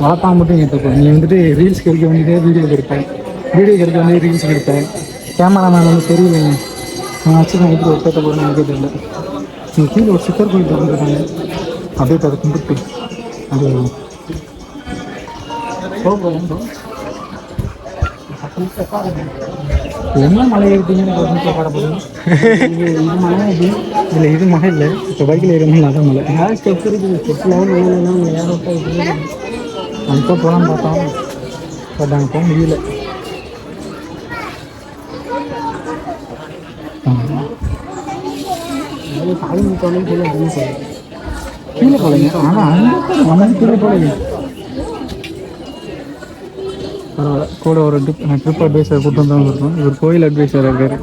வளர்த்தா மட்டும் ஏற்றுப்போம். நீ வந்துட்டு ரீல்ஸ் கிடைக்க வேண்டியதே வீடியோ எடுப்பேன், வீடியோ கிடைக்க வேண்டியது ரீல்ஸ் எடுப்பேன். கேமராமேன் வந்து தெரியலைங்க. நான் வச்சு நான் எப்படி ஒருத்த போகிறேன்னு எனக்கே தெரியல. நீங்கள் கீழே ஒரு சித்தர் கோயில் வந்துருக்காங்க, அப்படியே அதை கும்பிட்டு அது என்ன மலை ஏறிட்டீங்கன்னு ஒரு நிமிஷம் பாட போதும். இது மலை இல்லை, இது மலை இல்லை. இப்போ பைக்கில் ஏறணும் நல்ல மலை. யாரும் ஸ்டெப் இருக்குது, ஸ்டெப்லாம் ஏறப்பா அங்கே போகலான்னு பார்த்தோம், பட் அங்கே போக முடியல. கீழே போகலைங்க, ஆனால் அங்கே கீழே போகலைங்க. பரவாயில்ல, கூட ஒரு ட்ரிப் அட்வைசர் கூட்டு வந்தவங்க இருக்கும். இவர் கோயில் அட்வைசர் இருக்காரு.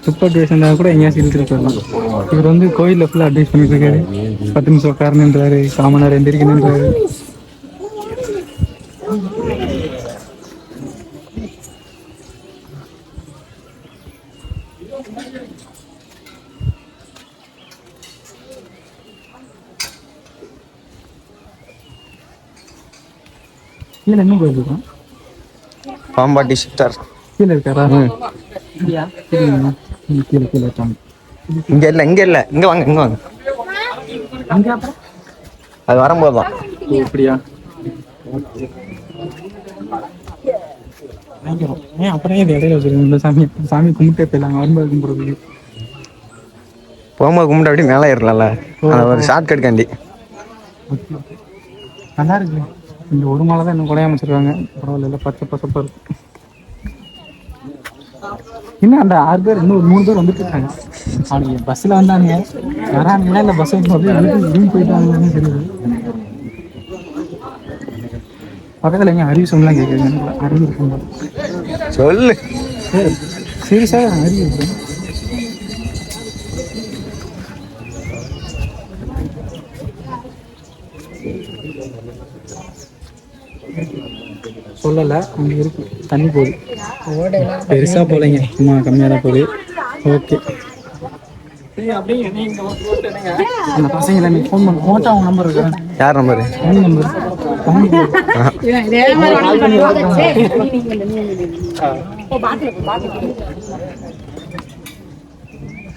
ட்ரிப் அட்வைசர்னா கூட எங்கேயாச்சும் இழுத்துட்டு வரலாம். இவர் வந்து கோயிலில் ஃபுல்லாக அட்வைஸ் பண்ணிட்டு இருக்காரு. 10 நிமிஷம் உட்காரணுன்றாரு, காமனார் எந்திரிக்கணுன்றாரு. கீழே என்ன கோயில் இருக்கும்? பாம்பாட்டி சித்தர் கீழே இருக்காரா? கீழே கீழே கீழே இருக்காங்க. இங்கே இல்லை, இங்கே இல்லை, இங்கே வாங்க, இங்கே வாங்க. அது வரும்போது தான். அப்படியா? அப்புறம் இது இடையில வச்சிருக்கோம். இந்த சாமி சாமி கும்பிட்டே போயிடலாங்க, வரும்போது கும்பிடுறது. போகும்போது கும்பிட்டு அப்படி மேலே ஏறலாம்ல, ஒரு ஷார்ட் கட் காண்டி. நல்லா இருக்கு. இந்த ஒரு மாலை தான் இன்னும் குறைய அமைச்சிருக்காங்க. பரவாயில்ல, பச்சை பசப்பா இருக்கு. இன்னும் அந்த 6 பேர், இன்னும் ஒரு 3 பேர் வந்துட்டு இருக்காங்க. அவனுங்க பஸ்ஸில் வந்தானுங்க, வரானுங்களா இல்லை பஸ் வந்து போயிட்டாங்கன்னு தெரியுது. பக்கத்தில் எங்க அறிவு சொல்லலாம் கேட்குறீங்க? அறிவு இருக்குங்க சொல்லு. சீரியஸாக அறிவு இருக்கு. சொல்லலை, அங்கே இருக்கு தண்ணி போகுது. பெருசாக போகலைங்க, சும்மா கம்மியாக தான் போகுது. ஓகே, அந்த பசங்களை நீ ஃபோன் பண்ண போட்டா அவங்க நம்பர் இருக்கா? யார் நம்பரு? ஃபோன் நம்பர்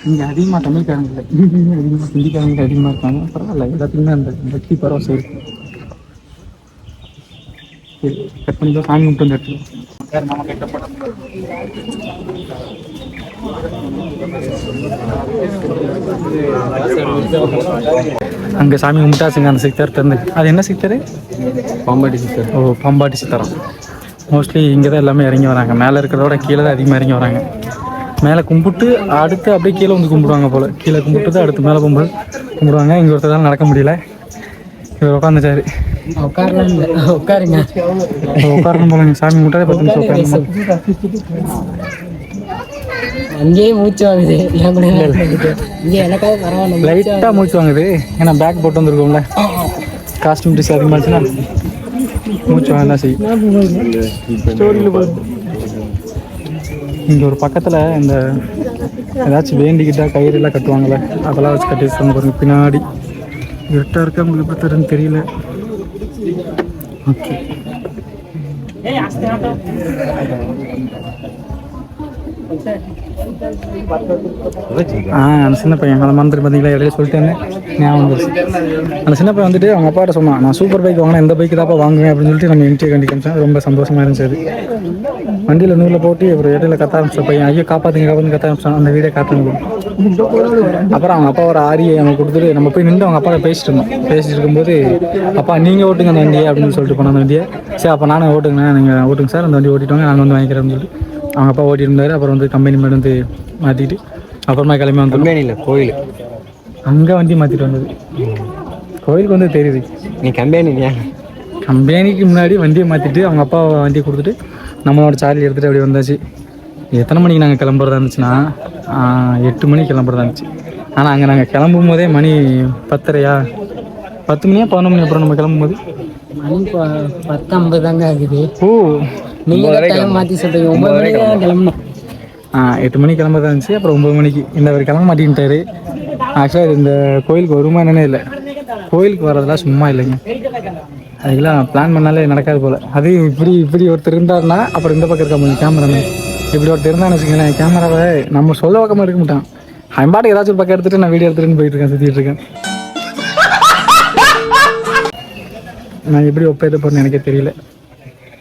இங்கே அதிகமாக தமிழ்காரங்க இல்லை, அதிகமாக ஹிந்திக்காரங்க அதிகமாக இருக்காங்க. பரவாயில்ல, எல்லாத்துக்குமே அந்த பக்தி பரவசம் இருக்கு. சரி, கட் பண்ணி தான் சாமி விட்டு வந்து எடுத்துக்கலாம். மாமா கேட்டப்பட அங்கே சாமி கும்பிட்டாச்சுங்க. அந்த சித்தர் திறந்து, அது என்ன சித்தர்? பாம்பாட்டி சித்தர். ஓ, பாம்பாட்டி சித்தரம். மோஸ்ட்லி இங்கே தான் எல்லாமே இறங்கி வராங்க. மேலே இருக்கிறதோட கீழே தான் அதிகமாக இறங்கி வராங்க. மேலே கும்பிட்டு அடுத்து அப்படியே கீழே வந்து கும்பிடுவாங்க போல். கீழே கும்பிட்டு அடுத்து மேலே கும்பிடு கும்பிடுவாங்க. இங்கே ஒருத்தர் நடக்க முடியல, இவர் உட்காந்துட்டாரு. உட்காருங்க, உட்காரணும் போலங்க. சாமி கும்பிட்டாலே 10 நிமிஷம் உட்காரணும். அங்கேயே மூச்சு வாங்குது. லைட்டாக மூச்சு வாங்குது, ஏன்னா பேக் போட்டு வந்துருக்கோம்ல. காஸ்டியூம் டிஷ் அதிகமாக இருந்துச்சுன்னா மூச்சு வாங்க தான் செய்யும். ஸ்டோரியில் இங்கே ஒரு பக்கத்தில் இந்த ஏதாச்சும் வேண்டிக்கிட்டால் கயிறுலாம் கட்டுவாங்கள்ல, அதெல்லாம் வச்சு கட்டி வச்சுருவாங்க பாருங்க. பின்னாடி இருட்டாக இருக்கா, உங்களுக்கு எப்படி தருன்னு தெரியல. ஓகே, அந்த சின்ன பையன் அந்த மந்திரி பார்த்தீங்களா, இடையில சொல்லிட்டேன்னு ஞாபகம் வந்துருச்சு. அந்த சின்ன பையன் வந்துட்டு அவங்க அப்பாட்ட சொன்னான், நான் சூப்பர் பைக் வாங்கினா இந்த பைக்கு தான்ப்பா வாங்குவேன் அப்படின்னு சொல்லிட்டு நம்ம இன்டர்வியூ கண்டி காமிச்சேன். ரொம்ப சந்தோஷமாக இருந்துச்சு. அது வண்டியில் நூலில் போட்டு ஒரு இடையில கத்த ஆரம்பிச்ச பையன், ஐயோ காப்பாற்றுங்க காப்பாற்றுங்க கத்த ஆரம்பிச்சான். அந்த வீடே காத்துங்க. அப்புறம் அவங்க அப்பா ஒரு ஆரியை அவங்க கொடுத்துட்டு நம்ம போய் நின்று அவங்க அப்பாவை பேசிட்டு இருந்தோம். பேசிட்டு இருக்கும்போது, அப்பா நீங்கள் ஓட்டுங்க அந்த வண்டியை அப்படின்னு சொல்லிட்டு போனோம். அந்த வண்டியை சரி அப்போ நானே ஓட்டுங்கண்ணா, நீங்கள் ஓட்டுங்க சார், அந்த வண்டி ஓட்டிட்டு நான் வந்து வாங்கிக்கிறேன்னு சொல்லிட்டு அவங்க அப்பா ஓட்டி இருந்தார். அப்புறம் வந்து கம்பெனி மேலே வந்து மாற்றிட்டு அப்புறமா கிளம்பி வந்து கம்பெனியில் கோயில் அங்கே வண்டி மாற்றிட்டு வந்தது. கோயிலுக்கு வந்து தெரியுது. நீ கம்பெனியா? கம்பெனிக்கு முன்னாடி வண்டியை மாற்றிட்டு அவங்க அப்பா வண்டியை கொடுத்துட்டு நம்மளோட சார்ஜ் எடுத்துகிட்டு அப்படி வந்தாச்சு. எத்தனை மணிக்கு நாங்கள் கிளம்புறதா இருந்துச்சுன்னா 8 மணிக்கு கிளம்புறதா இருந்துச்சு. ஆனால் அங்கே நாங்கள் கிளம்பும் போதே மணி 10:30 10 மணியா 11 மணி. அப்புறம் நம்ம கிளம்பும் போது மணி 10:50 தாங்க ஆகுது. ஓ, நீங்கள் டைம் மாற்றி சொல்கிறீங்க. 9 மணிக்கு தான் கிளம்பணும். 8 மணிக்கு கிளம்புறதா இருந்துச்சு. அப்புறம் 9 மணிக்கு இந்த அவர் கிளம்ப மாட்டேன்ட்டாரு. ஆக்சுவலாக இந்த கோயிலுக்கு வருமா என்னன்னே இல்லை. கோயிலுக்கு வர்றதெல்லாம் சும்மா இல்லைங்க. அதுக்கெல்லாம் பிளான் பண்ணாலே நடக்காது போல். அது இப்படி ஒருத்தர் இருந்தாருன்னா அப்புறம் இந்த பக்கம் இருக்க முடியும் கேமராமேன். இப்படி ஒருத்தர் இருந்தான்னு வச்சுக்கோங்களேன், கேமராவை நம்ம சொல்ல பக்கமாக எடுக்க மாட்டான். அவன் பாட்டுக்கு ஏதாச்சும் ஒரு பக்கம் எடுத்துகிட்டு நான் வீடியோ எடுத்துகிட்டு போயிட்டு இருக்கேன், சுற்றிட்டு இருக்கேன். நான் எப்படி ஒப்பேது போகிறேன்னு எனக்கே தெரியல.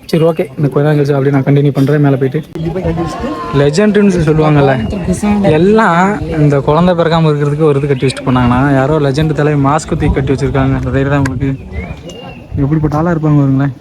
சரி ஓகே, இந்த கொஞ்ச நாள் கழிச்சு அப்படி நான் கண்டினியூ பண்ணுறேன். மேலே போயிட்டு லெஜெண்டுன்னு சொல்லுவாங்கல்ல, எல்லாம் இந்த குழந்தை பிறக்காமல் இருக்கிறதுக்கு ஒரு இது கட்டி வச்சுட்டு போனாங்கன்னா, யாரோ லெஜெண்டு தலையை மாஸ்க் தூக்கி கட்டி வச்சுருக்காங்க. அந்த தைரியம் தான் உங்களுக்கு. எப்படிப்பட்ட ஆளாக இருப்பாங்க பாருங்களேன்.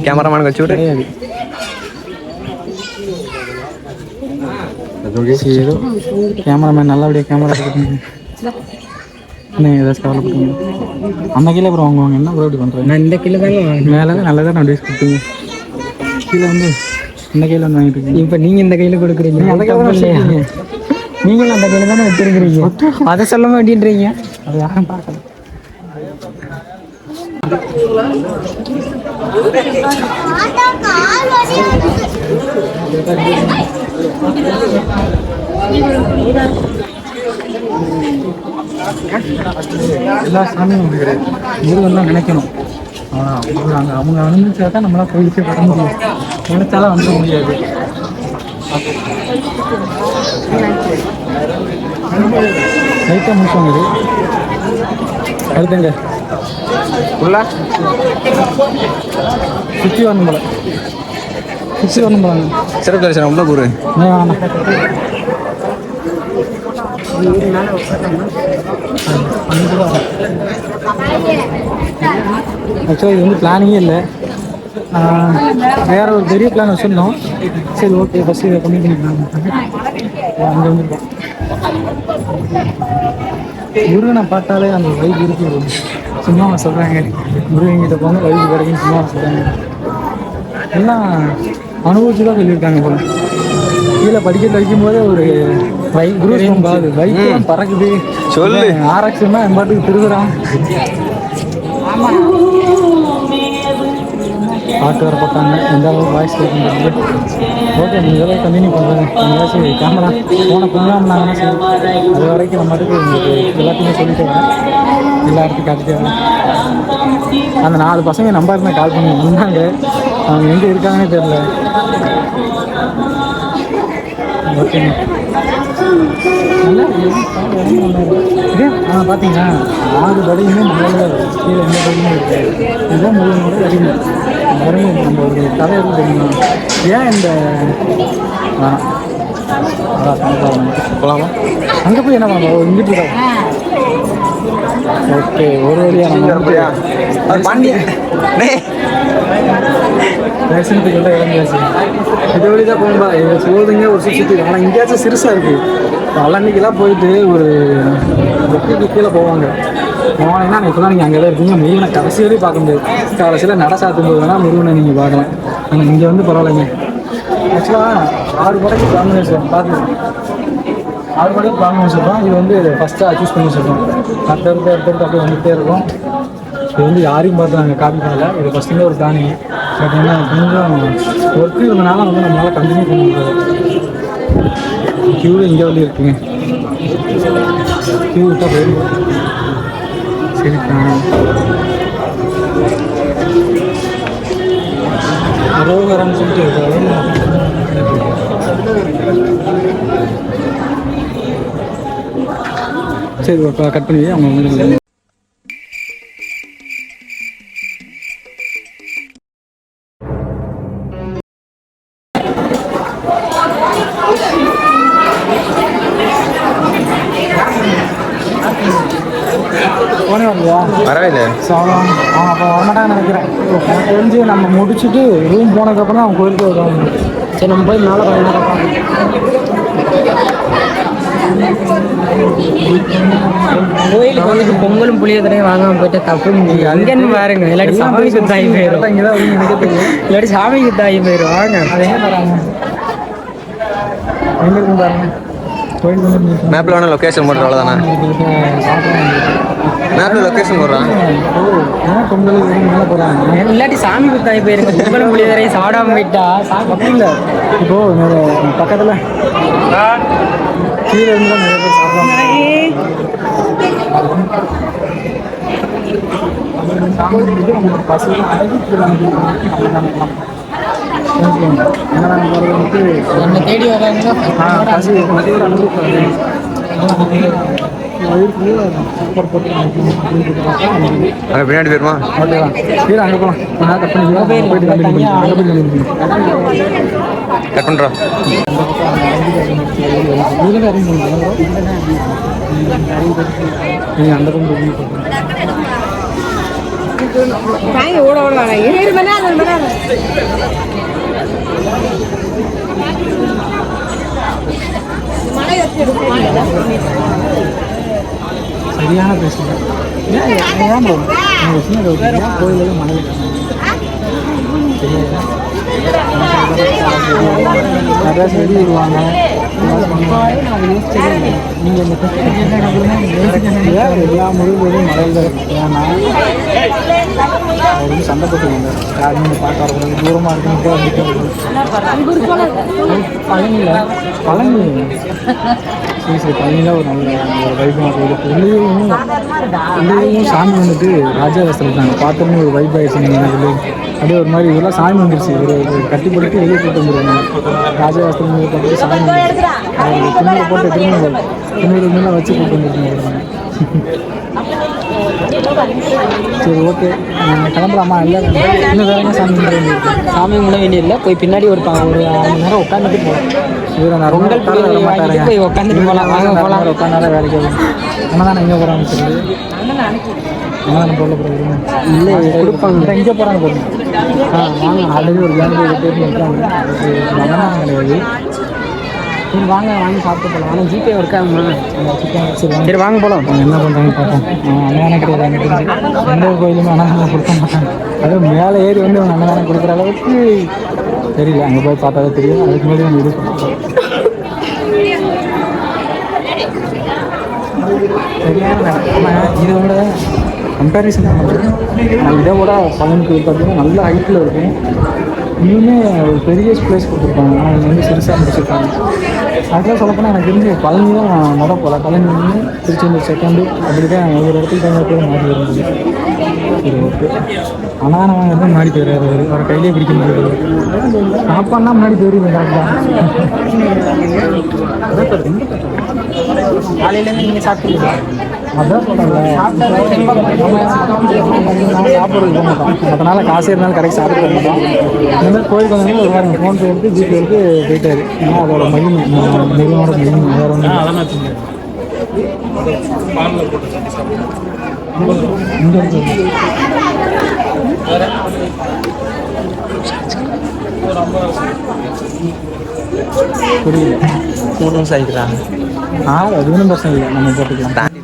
கேமராமேன் வச்சு விட்டு ஏதோ கேமராமேன் நல்லபடியாக கேமரா எடுத்துக்கோங்க. நீங்கள் ஏதாச்சும் கவலைப்பட்டீங்க அந்த கீழே அப்புறம் வாங்குவாங்க. என்ன ப்ரோ இப்படி பண்ணுறேன்? நான் இந்த கிலோ தாங்க வாங்கினேன். மேலே தான் நல்லதாக நான் டேஸ் கொடுத்தீங்க. கீழே வந்து இந்த கையில் வந்து வாங்கிட்டு இருக்கீங்க. இப்போ நீங்கள் இந்த கையில் கொடுக்குறீங்க, அந்த கையில் இல்லையா? நீங்களும் அந்த கையில் தானே வச்சுருக்கிறீங்க. அதை சொல்ல மாட்டேன்றீங்க. அது யாரும் பார்க்கல. எல்லா சாமியும் அப்படி கிடையாது. முருகன் தான் நினைக்கணும். அவங்க அனுமதிச்சா தான் நம்மளால் கோயிலுக்கே வர முடியும். நினைச்சாலும் வந்துட முடியாது. லைட்டாக முடிச்சோங்க. இது அடுத்துங்க ஃபுல்லாக சுற்றி வரணும் போல. சுற்றி வரணும் போலாங்க. சிறப்பு தரிசனம் உள்ள கூறு. ஆக்சுவலாக இது வந்து பிளானிங்கே இல்லை. வேற ஒரு பெரிய பிளான் வச்சுருந்தோம். சரி ஓகே, ஃபஸ்ட்டு இதை கம்மி பண்ணிக்கலாம். அங்கே வந்துருக்கோம். முருகனை பார்த்தாலே அந்த வைப் இருக்கு. சும்மா சொல்கிறாங்க முருகன்கிட்ட போங்க வைப் கிடைக்கும் சும்மா சொல்கிறாங்க. எல்லாம் அனுபவிச்சு தான் சொல்லியிருக்காங்க போல. கீழே படிக்கட்டு வைக்கும்போது ஒரு பைக் பறக்குது சொல்லு. ஆராய்ச்சின்னா என் பாட்டுக்கு திருகுறான். பாட்டு வர பார்த்தாங்க. எந்த அளவுக்கு வாய்ஸ் கேட்குறது. ஓகே, நீங்கள் இதெல்லாம் கண்டினியூ பண்ணுறேன். எங்கேயாச்சும் கேமரா ஃபோனை பண்ணலாம்னாங்கன்னா சரி. அது வரைக்கும் நம்ம மட்டுக்கு உங்களுக்கு எல்லாத்தையுமே சொல்லிட்டு வரேன். எல்லா இடத்துக்கும் காட்டிட்டு வரேன். அந்த 4 பசங்க நம்பருமே கால் பண்ணி வந்தாங்க. அவங்க எங்கே இருக்காங்கன்னே தெரியல. ஓகேங்க. இதே பார்த்தீங்கன்னா 6 படையுமே நம்மளோட கீழே எந்த படையுமே இருக்காது. இதுதான் முருகனோட அறிவு. மறுபடியும் நம்ம ஒரு கதை இருக்கு தெரியுமா? ஏன் இந்த போகலாமா? அங்கே போய் என்ன பண்ண இங்கிட்டு தான். ஓகே, ஒரு வழியாக தரிசனத்துக்கு எல்லாம் இறங்கியாச்சு. இது வழி தான் போகும்பா. எங்கள் சொல்லுங்க ஒரு சுற்றி. ஆனால் இங்கேயாச்சும் சிறுசாக இருக்குது. பழனிக்கெல்லாம் போயிட்டு ஒரு வெற்றிக்கு கீழே போவாங்க. போனீங்கன்னா இப்போ தான் நீங்கள் அங்கே தான் இருக்கீங்க. முருகனை கடைசி வரையும் பார்க்க முடியாது. கடைசியில் நட சாத்தும் போது வேணால் முருகனை நீங்கள் பார்க்கலாம். ஆனால் இங்கே வந்து பரவாயில்லைங்க. ஆக்சுவலாக 6 படைக்கு பிளான் வச்சுருக்கோம். பார்த்து 6 படைக்கு பிளான் வச்சுருக்கோம். இது வந்து ஃபஸ்ட்டாக சூஸ் பண்ணி வச்சுருக்கோம். அடுத்தடுத்து அப்படியே வந்துகிட்டே இருக்கும். இது வந்து யாரையும் பார்த்து நாங்கள் காப்பி பண்ணல. இது ஃபஸ்ட்டுங்க ஒரு பிளானிங். பட் என்ன கொஞ்சம் ஒர்க்கு இருந்தனால வந்து நம்மளால் கண்டினியூ பண்ண முடியாது. கியூவில் இங்கே வந்து இருக்குங்க. கியூ விட்டால் போயிடும். சரிக்கா, ரோகரன்னு சொல்லிட்டு சரி கட் பண்ணி அவங்க வந்து போனே வரலையா? வரவே இல்லை. ஸோ அவங்க அப்போ வரமாட்டான்னு நினைக்கிறேன். எனக்கு தெரிஞ்சு நம்ம முடிச்சுட்டு ரூம் போனதுக்கப்புறம் தான் அவங்க கோயிலுக்கு வருவாங்க. சரி நம்ம போய் மேலே கொஞ்ச நேரம் பார்க்கலாம். கோயிலுக்கு வந்துட்டு பொங்கலும் புளியோதரையும் வாங்காம போயிட்டு தப்பு அங்கன்னு பாருங்க. இல்லாட்டி சாமி குத்தாகி போயிடும். இல்லாட்டி சாமி குத்தாகி போயிடும். வாங்க அது எங்கே தராங்க எங்கே இருக்கும் பாருங்க. கோயில் வந்து மேப்பில் வேணா லொக்கேஷன் போடுற அவ்வளோதானே. மேப்பில் லொக்கேஷன் போடுறான். பொங்கல் மேலே போகிறாங்க. இல்லாட்டி சாமி குத்தாகி போயிருங்க. பொங்கலும் புளியோதரையும் சாப்பிடாம போயிட்டா அப்படி இல்லை. இப்போது பக்கத்தில் கீழே இருந்தால் நிறைய பேர் சாப்பிடுவாங்க. என்னை தேடி வராங்க. அங்கே பின்னாடி போயிருமா? அங்கே போகலாம். கட் பண்ணி கட் பண்ணுறோம். நீங்கள் அந்த ரூம் ஓட ஓட வாங்க. 7 மணி நேரம் மழை சரியான பேசுங்க. ஏன் ப்ரோ நீங்கள் சின்ன கோயிலில் மழை நிறையா சொல்லிடுவாங்க. நீங்கள் இந்த எல்லா முழுவதும் மழையில் தான் இருக்குது. ஏன்னா அவர் வந்து சண்டை போட்டுக்கோங்க. யாரும் நீங்கள் பார்க்க வரக்கூடாது. தூரமாக இருக்குன்னு பழனி சரி சரி பழனியில் ஒரு நல்ல ஒரு வைபாக இருக்குது. உள்ளேயும் சாமி வந்துட்டு ராஜாவஸ்திரம் இருக்காங்க. பார்த்தோன்னே ஒரு வைப் ஆகிடுச்சு. நீங்கள் அப்படியே ஒரு மாதிரி இதெல்லாம் சாமி வந்துருச்சு. ஒரு கட்டி போட்டு வெளியே போட்டு வந்துடுவாங்க. ராஜாவஸ்திரம் போட்டு சாமி துணியில் போட்டு திரும்ப துணியில் மேலே வச்சு போட்டு வந்துருக்காங்க. சரி ஓகே கிளம்பலாமா? இல்லை இன்னும் வேற என்ன சாமி சாமி முன்ன வேண்டியதில்லை. போய் பின்னாடி ஒரு 5 மணி நேரம் உட்காந்துட்டு போகலாம். இதில் நான் ரொம்ப வாங்கிட்டு போய் உட்காந்துட்டு போகலாம். வாங்க போகலாம். உட்காந்தால வேலைக்கு அண்ணதானே எங்கே போகிறான்னு சொல்லி அண்ணதானே போல போகிறோம். இல்லை கொடுப்பாங்க. எங்கே போகிறாங்க போகிறோம். வாங்க ஆல்ரெடி ஒரு கேங்கு பேர் இருக்காங்க. அண்ணதானம் கிடையாது. சரி வாங்க வாங்கி சாப்பிட்டு போகலாம். ஆனால் ஜிபே இருக்காங்கம்மா. சரி வாங்க போகலாம். என்ன பண்ணுறாங்கன்னு பார்ப்போம். அன்னதானம் கிடையாது. எனக்கு தெரிஞ்சு எந்த கோயிலுமே அன்னதானம் கொடுக்க மாட்டாங்க. அதுவும் மேலே ஏறி வந்து அவங்க அன்னதானம் கொடுக்குற அளவுக்கு தெரியல. அங்கே போய் பார்த்தா தான் தெரியும். அதுக்கு முன்னாடி நம்ம இது சரியான இதை விட கம்பேரிசன் பண்ணுறது இதை விட பழனி கோயில் பார்த்தீங்கன்னா நல்ல ஹைட்டில் இருக்கும். இன்னுமே ஒரு பெரிய பிளேஸ் கொடுத்துருப்பாங்க. ஆனால் இங்கே வந்து சிறுசாக முடிச்சிருக்காங்க. அதெல்லாம் சொல்லப்போனால் எனக்கு தெரிஞ்சு பழனி தான் முத போகல. பழனி வந்து திருச்செந்தூர் செகண்டு அப்படி தான் ஒவ்வொரு இடத்துக்கு தகுந்த பேர் மாறி வருது. சரி ஓகே. ஆனால் நான் வந்து முன்னாடி போயிடாது. அவரை கையிலே பிடிக்க முடியாது. சாப்பாடுனா முன்னாடி போயிருங்க. காலையிலேருந்து நீங்கள் சாப்பிட்டு அதான் சொல்கிறேன். சாப்பிட்றது போக மாட்டோம். அதனால காசு இருந்தாலும் கடைக்கு சாப்பிட்டு போக மாட்டோம். இந்த மாதிரி கோயிலுக்கு வந்தாலும் ஒரு வாரம் ஃபோன்பே எடுத்து ஜிபே எடுத்து போயிட்டாரு. ஏன்னா அதோட மகிமை மிகனோட மகிமை வேறு ஒன்று இங்கே இருக்கு. புரியல. கூட்டம் சாய்க்கிறாங்க. அது ஒன்றும் பிரச்சனை இல்லை. நம்ம போட்டுக்கலாம்.